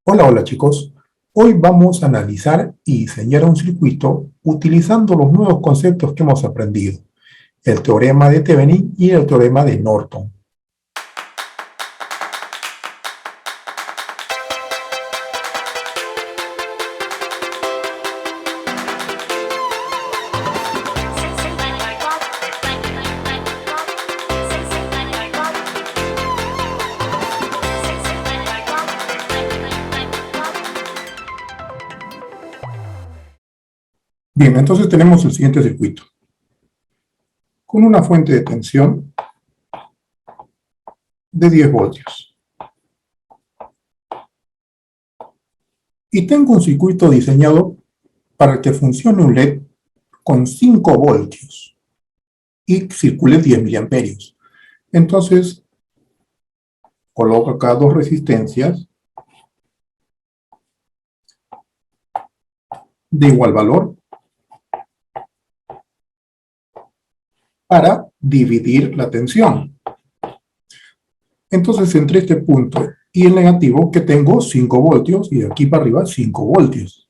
Hola, hola chicos. Hoy vamos a analizar y diseñar un circuito utilizando los nuevos conceptos que hemos aprendido, el teorema de Thevenin y el teorema de Norton. Bien, entonces tenemos el siguiente circuito. Con una fuente de tensión de 10 voltios. Y tengo un circuito diseñado para que funcione un LED con 5 voltios y circule 10 miliamperios. Entonces, coloco acá dos resistencias de igual valor para dividir la tensión. Entonces, entre este punto y el negativo, que tengo 5 voltios, y de aquí para arriba 5 voltios.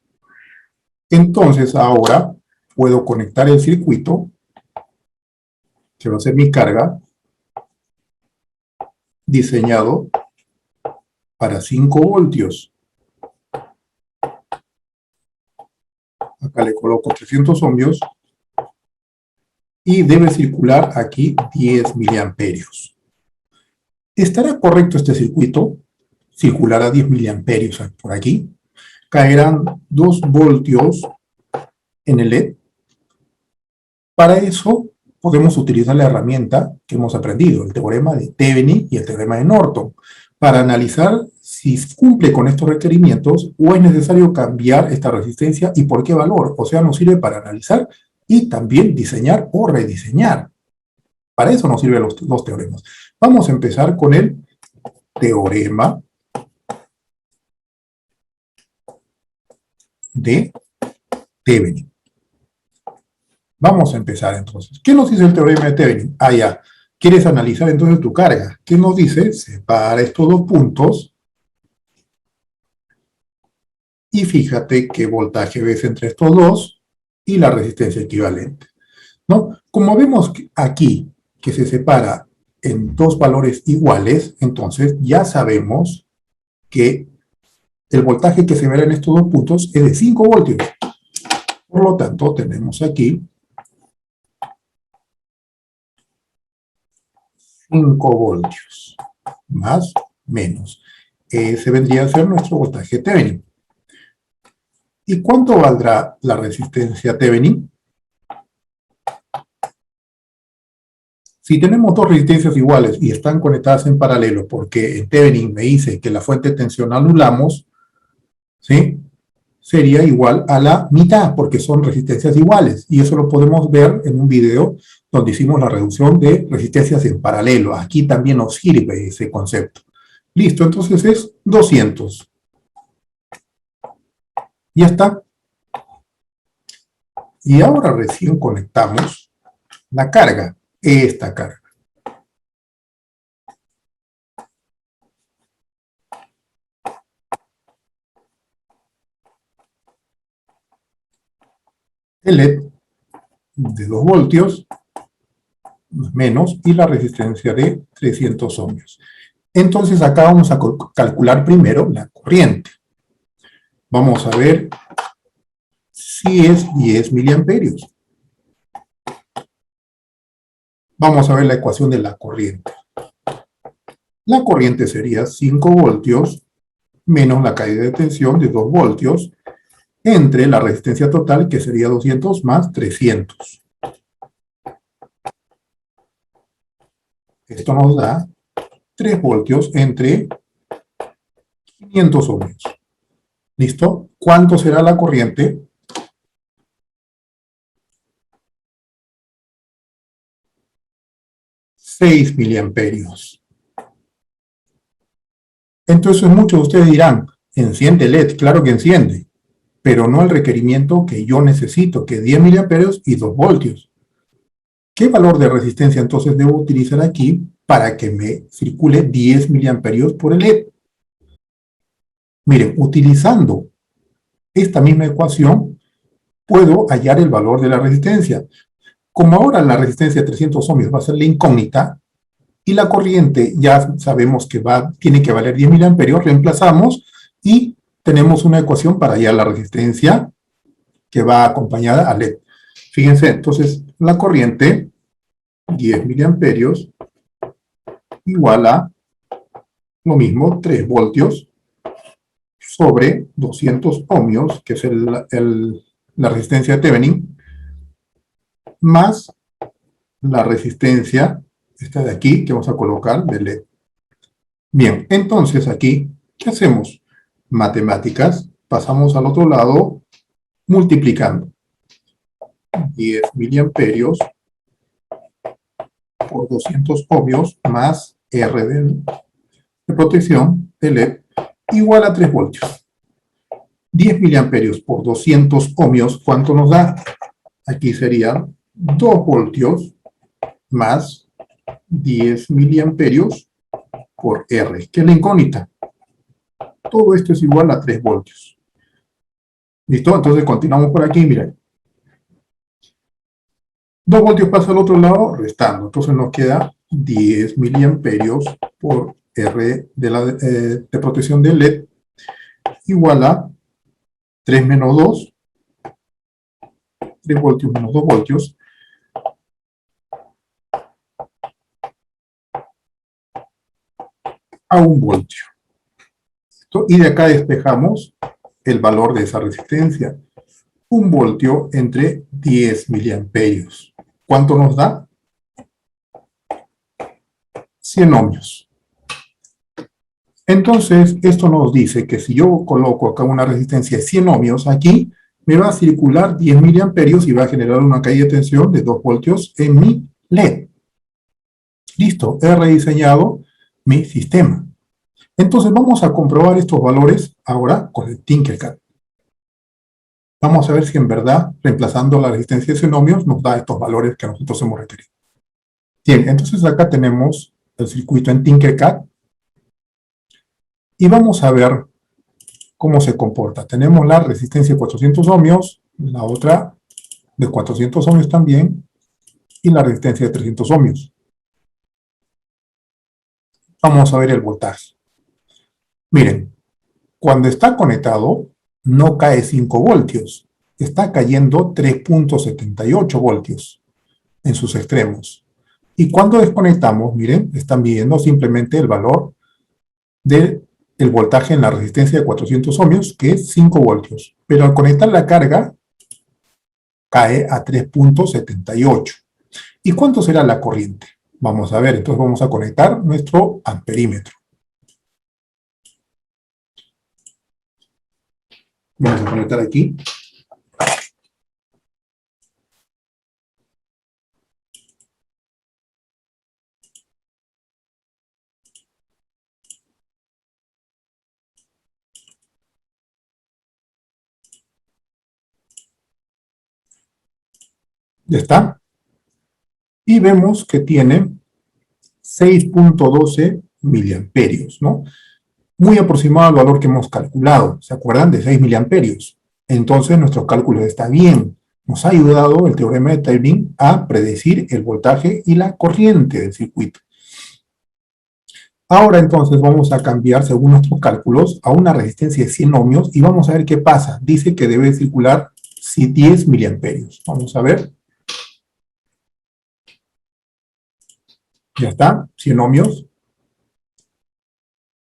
Entonces, ahora puedo conectar el circuito, que va a ser mi carga, diseñado para 5 voltios. Acá le coloco 300 ohmios, y debe circular aquí 10 miliamperios. ¿Estará correcto este circuito? Circulará 10 miliamperios por aquí. Caerán 2 voltios en el LED. Para eso podemos utilizar la herramienta que hemos aprendido, el teorema de Thevenin y el teorema de Norton, para analizar si cumple con estos requerimientos o es necesario cambiar esta resistencia y por qué valor. O sea, nos sirve para analizar y también diseñar o rediseñar. Para eso nos sirven los dos teoremas. Vamos a empezar con el teorema de Thevenin. Vamos a empezar entonces. ¿Qué nos dice el teorema de Thevenin? Ah, ya. ¿Quieres analizar entonces tu carga? ¿Qué nos dice? Separa estos dos puntos y fíjate qué voltaje ves entre estos dos y la resistencia equivalente, ¿no? Como vemos aquí que se separa en dos valores iguales, entonces ya sabemos que el voltaje que se verá en estos dos puntos es de 5 voltios. Por lo tanto, tenemos aquí 5 voltios, más, menos. Ese vendría a ser nuestro voltaje Thevenin. ¿Y cuánto valdrá la resistencia Thevenin? Si tenemos dos resistencias iguales y están conectadas en paralelo, porque en Thevenin me dice que la fuente de tensión anulamos, ¿sí? Sería igual a la mitad, porque son resistencias iguales. Y eso lo podemos ver en un video donde hicimos la reducción de resistencias en paralelo. Aquí también nos sirve ese concepto. Listo, entonces es 200. Ya está. Y ahora recién conectamos la carga, esta carga. El LED de 2 voltios, menos, y la resistencia de 300 ohmios. Entonces acá vamos a calcular primero la corriente. Vamos a ver si es 10 miliamperios. Vamos a ver la ecuación de la corriente. La corriente sería 5 voltios menos la caída de tensión de 2 voltios entre la resistencia total, que sería 200 más 300. Esto nos da 3 voltios entre 500 ohmios. ¿Listo? ¿Cuánto será la corriente? $6 miliamperios. Entonces muchos de ustedes dirán, enciende LED, claro que enciende, pero no el requerimiento que yo necesito, que es 10 miliamperios y 2 voltios. ¿Qué valor de resistencia entonces debo utilizar aquí para que me circule 10 miliamperios por el LED? Miren, utilizando esta misma ecuación, puedo hallar el valor de la resistencia. Como ahora la resistencia de 300 ohmios va a ser la incógnita, y la corriente ya sabemos que tiene que valer 10 miliamperios, reemplazamos y tenemos una ecuación para hallar la resistencia que va acompañada a LED. Fíjense, entonces la corriente, 10 miliamperios, igual a lo mismo, 3 voltios sobre 200 ohmios, que es la resistencia de Thevenin, más la resistencia, esta de aquí, que vamos a colocar de LED. Bien, entonces aquí, ¿qué hacemos? Matemáticas, pasamos al otro lado multiplicando. 10 miliamperios por 200 ohmios más R de protección de LED igual a 3 voltios. 10 miliamperios por 200 ohmios, ¿cuánto nos da? Aquí serían 2 voltios más 10 miliamperios por R, que es la incógnita. Todo esto es igual a 3 voltios. ¿Listo? Entonces continuamos por aquí, miren. 2 voltios pasa al otro lado, restando. Entonces nos queda 10 miliamperios por R de protección del LED igual a 3 menos 2, 3 voltios menos 2 voltios, a 1 voltio. Y de acá despejamos el valor de esa resistencia. 1 voltio entre 10 miliamperios. ¿Cuánto nos da? 100 ohmios. Entonces, esto nos dice que si yo coloco acá una resistencia de 100 ohmios, aquí me va a circular 10 miliamperios y va a generar una caída de tensión de 2 voltios en mi LED. Listo, he rediseñado mi sistema. Entonces, vamos a comprobar estos valores ahora con el Tinkercad. Vamos a ver si en verdad, reemplazando la resistencia de 100 ohmios, nos da estos valores que nosotros hemos requerido. Bien, entonces acá tenemos el circuito en Tinkercad. Y vamos a ver cómo se comporta. Tenemos la resistencia de 400 ohmios, la otra de 400 ohmios también, y la resistencia de 300 ohmios. Vamos a ver el voltaje. Miren, cuando está conectado, no cae 5 voltios. Está cayendo 3.78 voltios en sus extremos. Y cuando desconectamos, miren, están viendo simplemente el valor del voltaje en la resistencia de 400 ohmios, que es 5 voltios. Pero al conectar la carga, cae a 3.78. ¿Y cuánto será la corriente? Vamos a ver, entonces vamos a conectar nuestro amperímetro. Vamos a conectar aquí. Ya está. Y vemos que tiene 6.12 miliamperios, ¿no? Muy aproximado al valor que hemos calculado. ¿Se acuerdan? De 6 miliamperios. Entonces, nuestro cálculo está bien. Nos ha ayudado el teorema de Thevenin a predecir el voltaje y la corriente del circuito. Ahora, entonces, vamos a cambiar, según nuestros cálculos, a una resistencia de 100 ohmios y vamos a ver qué pasa. Dice que debe circular 10 miliamperios. Vamos a ver. Ya está, 100 ohmios.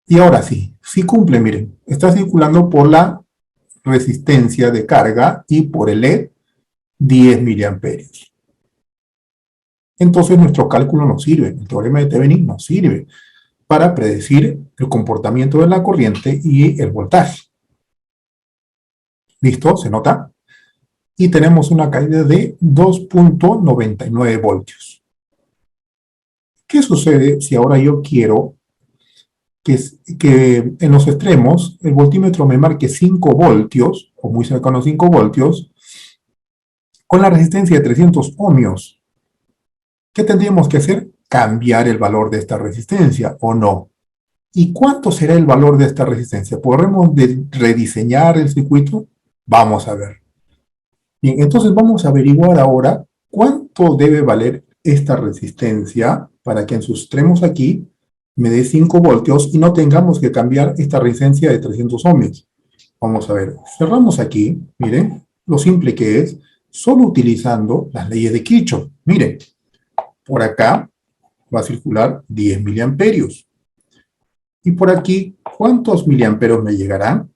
Y ahora sí, sí cumple, miren. Está circulando por la resistencia de carga y por el LED 10 miliamperios. Entonces nuestro cálculo nos sirve, el teorema de Thevenin nos sirve para predecir el comportamiento de la corriente y el voltaje. ¿Listo? ¿Se nota? Y tenemos una caída de 2.99 voltios. ¿Qué sucede si ahora yo quiero que en los extremos el voltímetro me marque 5 voltios, o muy cercano a 5 voltios, con la resistencia de 300 ohmios? ¿Qué tendríamos que hacer? Cambiar el valor de esta resistencia, ¿o no? ¿Y cuánto será el valor de esta resistencia? ¿Podremos rediseñar el circuito? Vamos a ver. Bien, entonces vamos a averiguar ahora cuánto debe valer esta resistencia para que en sus extremos aquí me dé 5 voltios y no tengamos que cambiar esta resistencia de 300 ohmios. Vamos a ver, cerramos aquí, miren, lo simple que es, solo utilizando las leyes de Kirchhoff. Miren, por acá va a circular 10 miliamperios. Y por aquí, ¿cuántos miliamperios me llegarán?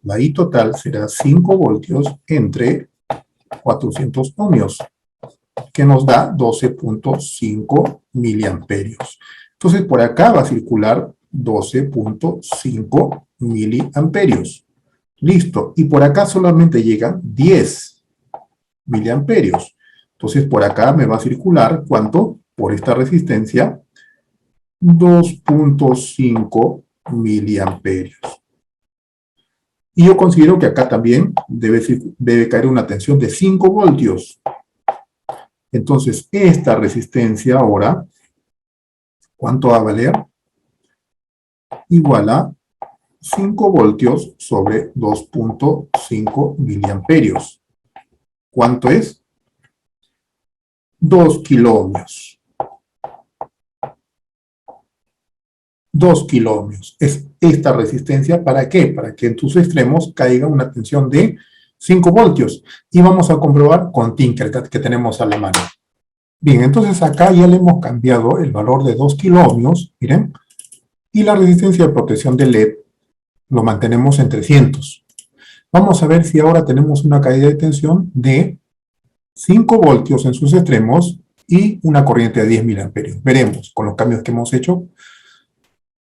La I total será 5 voltios entre 400 ohmios, que nos da 12.5 miliamperios. Entonces, por acá va a circular 12.5 miliamperios. Listo. Y por acá solamente llegan 10 miliamperios. Entonces, por acá me va a circular, ¿cuánto? Por esta resistencia, 2.5 miliamperios. Y yo considero que acá también debe caer una tensión de 5 voltios. Entonces, esta resistencia ahora, ¿cuánto va a valer? Igual a 5 voltios sobre 2.5 miliamperios. ¿Cuánto es? 2 kiloohmios. 2 kiloohmios. Es esta resistencia, ¿para qué? Para que en tus extremos caiga una tensión de 5 voltios. Y vamos a comprobar con Tinkercad que tenemos a la mano. Bien, entonces acá ya le hemos cambiado el valor de 2 kiloohmios, miren, y la resistencia de protección del LED lo mantenemos en 300. Vamos a ver si ahora tenemos una caída de tensión de 5 voltios en sus extremos y una corriente de 10 miliamperios. Veremos con los cambios que hemos hecho,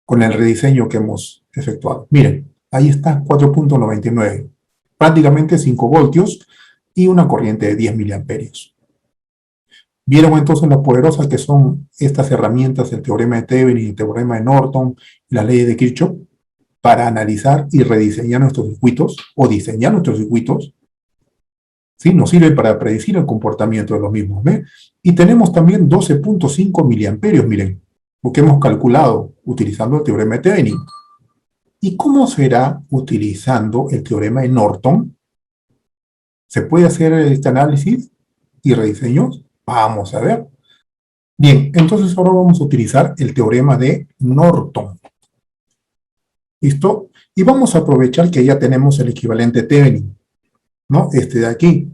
con el rediseño que hemos efectuado. Miren, ahí está 4.99, prácticamente 5 voltios y una corriente de 10 miliamperios. ¿Vieron entonces lo poderosas que son estas herramientas, el teorema de Thevenin, el teorema de Norton y las leyes de Kirchhoff, para analizar y rediseñar nuestros circuitos o diseñar nuestros circuitos? ¿Sí? Nos sirve para predecir el comportamiento de los mismos. ¿Ve? Y tenemos también 12.5 miliamperios, miren, lo que hemos calculado utilizando el teorema de Thevenin. ¿Y cómo será utilizando el teorema de Norton? ¿Se puede hacer este análisis y rediseños? Vamos a ver. Bien, entonces ahora vamos a utilizar el teorema de Norton. ¿Listo? Y vamos a aprovechar que ya tenemos el equivalente Thevenin, ¿no? Este de aquí.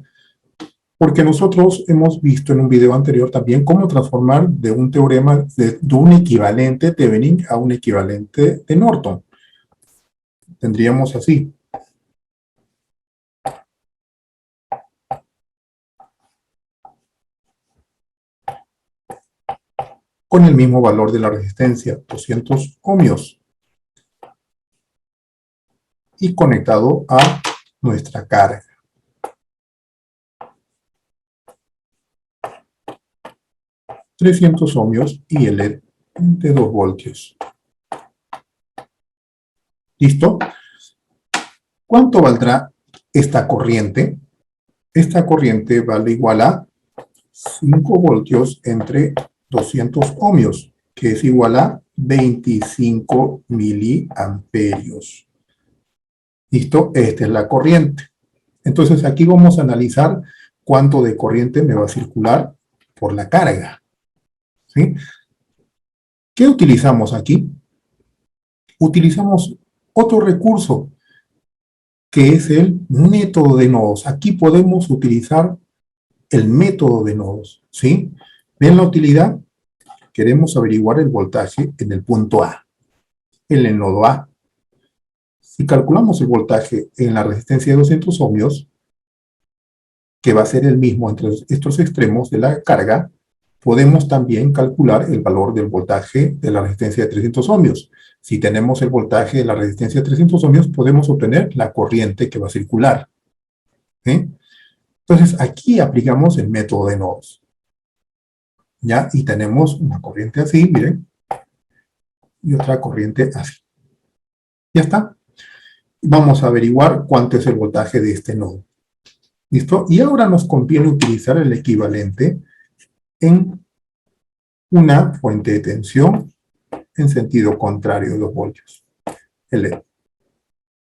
Porque nosotros hemos visto en un video anterior también cómo transformar de un teorema, de un equivalente Thevenin a un equivalente de Norton. Tendríamos así. Con el mismo valor de la resistencia, 200 ohmios. Y conectado a nuestra carga. $300 ohmios y el LED de 2 voltios. ¿Listo? ¿Cuánto valdrá esta corriente? Esta corriente vale igual a 5 voltios entre 200 ohmios, que es igual a 25 miliamperios. ¿Listo? Esta es la corriente. Entonces aquí vamos a analizar cuánto de corriente me va a circular por la carga. ¿Sí? ¿Qué utilizamos aquí? Utilizamos otro recurso, que es el método de nodos. Aquí podemos utilizar el método de nodos, ¿sí? ¿Ven la utilidad? Queremos averiguar el voltaje en el punto A, en el nodo A. Si calculamos el voltaje en la resistencia de 200 ohmios, que va a ser el mismo entre estos extremos de la carga, podemos también calcular el valor del voltaje de la resistencia de 300 ohmios. Si tenemos el voltaje de la resistencia de 300 ohmios, podemos obtener la corriente que va a circular. ¿Sí? Entonces, aquí aplicamos el método de nodos. ¿Ya? Y tenemos una corriente así, miren, y otra corriente así. Ya está. Vamos a averiguar cuánto es el voltaje de este nodo. ¿Listo? Y ahora nos conviene utilizar el equivalente en una fuente de tensión en sentido contrario, 2 voltios. L.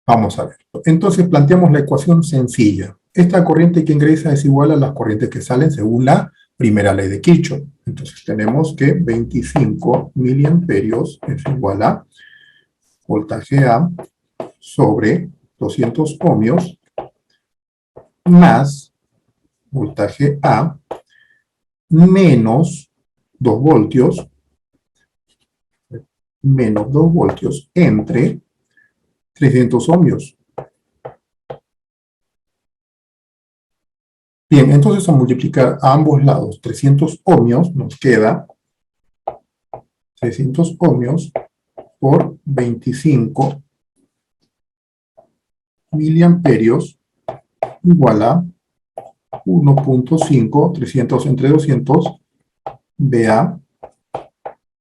Vamos a ver. Entonces planteamos la ecuación sencilla. Esta corriente que ingresa es igual a las corrientes que salen según la primera ley de Kirchhoff. Entonces tenemos que 25 miliamperios es igual a voltaje A sobre 200 ohmios más voltaje A menos 2 voltios entre 300 ohmios. Bien, entonces a multiplicar a ambos lados 300 ohmios nos queda 300 ohmios por 25 miliamperios igual a 1.5, 300 entre 200, VA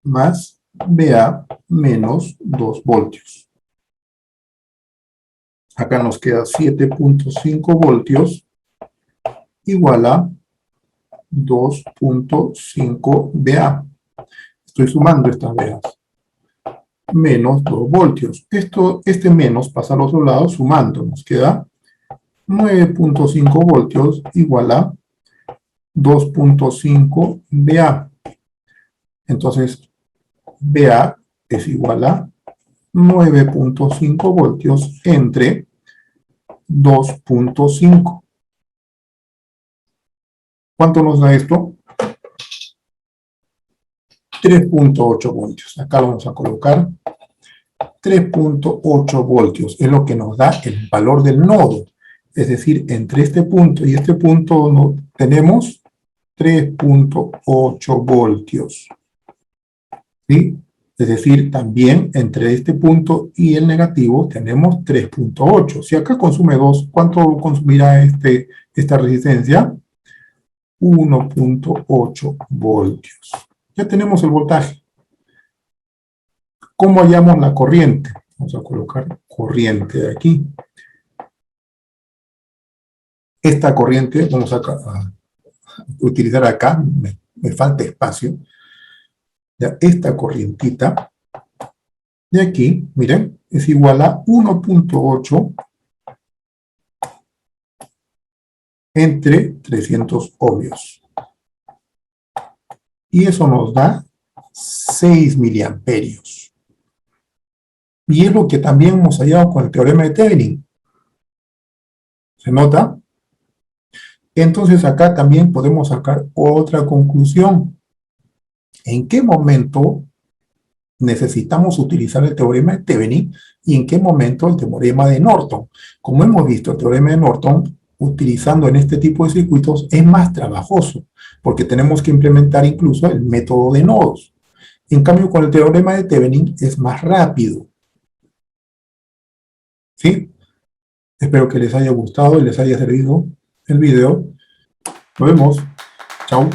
más VA menos 2 voltios. Acá nos queda 7.5 voltios igual a 2.5 VA. Estoy sumando estas VAs. Menos 2 voltios. Este menos pasa al otro lado sumando. Nos queda 9.5 voltios igual a 2.5 VA. Entonces, VA es igual a 9.5 voltios entre 2.5. ¿Cuánto nos da esto? 3.8 voltios. Acá vamos a colocar 3.8 voltios. Es lo que nos da el valor del nodo. Es decir, entre este punto y este punto tenemos 3.8 voltios. ¿Sí? Es decir, también entre este punto y el negativo tenemos 3.8. Si acá consume 2, ¿cuánto consumirá esta resistencia? 1.8 voltios. Ya tenemos el voltaje. ¿Cómo hallamos la corriente? Vamos a colocar corriente aquí. Esta corriente, vamos a utilizar acá, me falta espacio. Ya, esta corrientita de aquí, miren, es igual a 1.8 entre 300 ohmios. Y eso nos da 6 miliamperios. Y es lo que también hemos hallado con el teorema de Thevenin. ¿Se nota? Entonces acá también podemos sacar otra conclusión. ¿En qué momento necesitamos utilizar el teorema de Thevenin y en qué momento el teorema de Norton? Como hemos visto, el teorema de Norton, utilizando en este tipo de circuitos, es más trabajoso, porque tenemos que implementar incluso el método de nodos. En cambio, con el teorema de Thevenin es más rápido. ¿Sí? Espero que les haya gustado y les haya servido el video. Nos vemos. Chao.